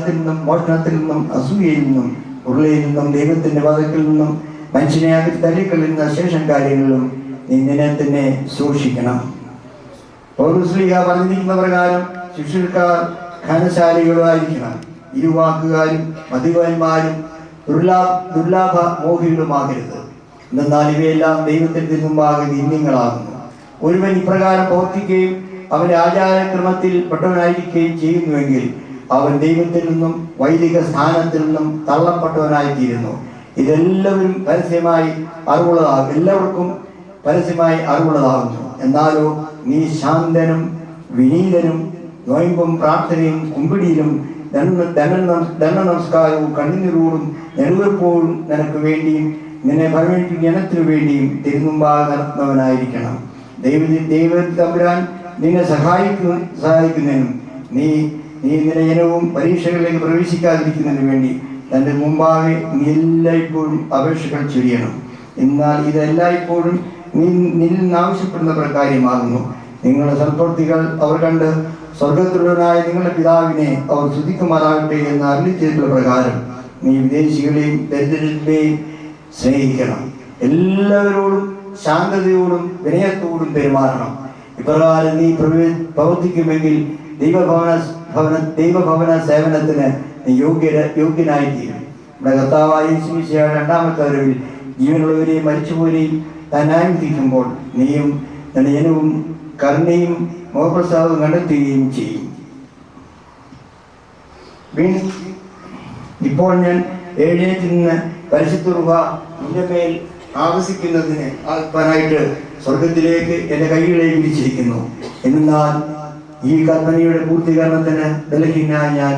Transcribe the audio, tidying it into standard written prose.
കള്ളത്തിൽ നിന്നും, മോഷണത്തിൽ നിന്നും, അസൂയയിൽ നിന്നും, ഉരുളയിൽ നിന്നും, ദൈവത്തിന്റെ വാദത്തിൽ നിന്നും, മനുഷ്യനെ തള്ളിക്കളയുന്ന ശേഷം കാര്യങ്ങളിലും നീ നിന്നെ തന്നെ സൂക്ഷിക്കണം. പൗലോസ്ലീഹ പറഞ്ഞിരിക്കുന്ന പ്രകാരം ശിഷ്യർക്കാർ ഘനശാലികളുമായിരിക്കണം, ഇരുവാക്കുകാരും മതിവാന്മാരും ദുർലാഭ മോഹികളുമാകരുത്. എന്നാൽ ഇവയെല്ലാം ദൈവത്തിന്റെ മുമ്പാകെ നിന്ദ്യങ്ങളാകുന്നു. ഒരുവൻ ഇപ്രകാരം പ്രവർത്തിക്കുകയും അവന്റെ ആചാരക്രമത്തിൽ പെട്ടവനായിരിക്കുകയും ചെയ്യുന്നുവെങ്കിൽ അവൻ ദൈവത്തിൽ നിന്നും വൈദിക സ്ഥാനത്തിൽ നിന്നും തള്ളപ്പെട്ടവനായിത്തീരുന്നു. ഇതെല്ലാവരും എല്ലാവർക്കും പരസ്യമായി അറിവുള്ളതാകുന്നു. എന്നാലോ നീ ശാന്തനും വിനീതനും നോയമ്പും പ്രാർത്ഥനയും കുമ്പിടിയിലും ദണ്ഡ നമസ്കാരവും കണ്ണുനീരോടും നെടുവെപ്പോഴും നിനക്ക് വേണ്ടിയും നിന്നെ ഭരമേൽപ്പിക്കുന്ന ജനത്തിനു വേണ്ടിയും തിരുമുമ്പാകെ നടത്തുന്നവനായിരിക്കണം. ദൈവ തമ്പുരാൻ നിന്നെ സഹായിക്കുന്നതിനും നീ നിന്റെ ജനവും പരീക്ഷകളിലേക്ക് പ്രവേശിക്കാതിരിക്കുന്നതിനു വേണ്ടി തൻ്റെ മുമ്പാകെ നീ എല്ലായ്പ്പോഴും അപേക്ഷകൾ ചൊരിയണം. എന്നാൽ ഇതെല്ലായ്പ്പോഴും നിന്നിൽ നിന്ന് ആവശ്യപ്പെടുന്ന പ്രകാര്യമാകുന്നു. നിങ്ങളുടെ സൽപ്രവൃത്തികൾ അവർ കണ്ട് സ്വർഗത്തിലുള്ളവനായ നിങ്ങളുടെ പിതാവിനെ അവർ സ്തുതിക്കുമാറാകട്ടെ എന്ന് അരുളിച്ചെയ്തിട്ടുള്ള പ്രകാരം നീ വിദേശികളെയും ദരിദ്രരെയും സ്നേഹിക്കണം. എല്ലാവരോടും ശാന്തതയോടും വിനയത്തോടും പെരുമാറണം. ഇപ്രകാരം നീ പ്രവർത്തിക്കുമെങ്കിൽ ദൈവഭവന സേവനത്തിന് നീ യോഗ്യനായിത്തീരും. നമ്മുടെ കർത്താവായ യേശുമിശിഹായുടെ രണ്ടാമത്തെ വരവിൽ ജീവനുള്ളവരെയും മരിച്ചുപോരെയും താൻ ന്യായം വിധിക്കുമ്പോൾ നീയും നിന്റെ ജനവും കരുണയും മോഹപ്രസാദവും കണ്ടെത്തുകയും ചെയ്യും. ഇപ്പോൾ ഞാൻ എഴുന്നേറ്റ് നിന്ന് പരിശുദ്ധ റൂഹ നിന്റെ മേൽ ആവസിക്കുന്നതിന് ആത്മാനായിട്ട് സ്വർഗത്തിലേക്ക് എൻ്റെ കൈകളെ വിരിച്ചിരിക്കുന്നു. എന്നാൽ ഈ കൽപ്പനയുടെ പൂർത്തീകരണത്തിന് ബലഹീനനായ ഞാൻ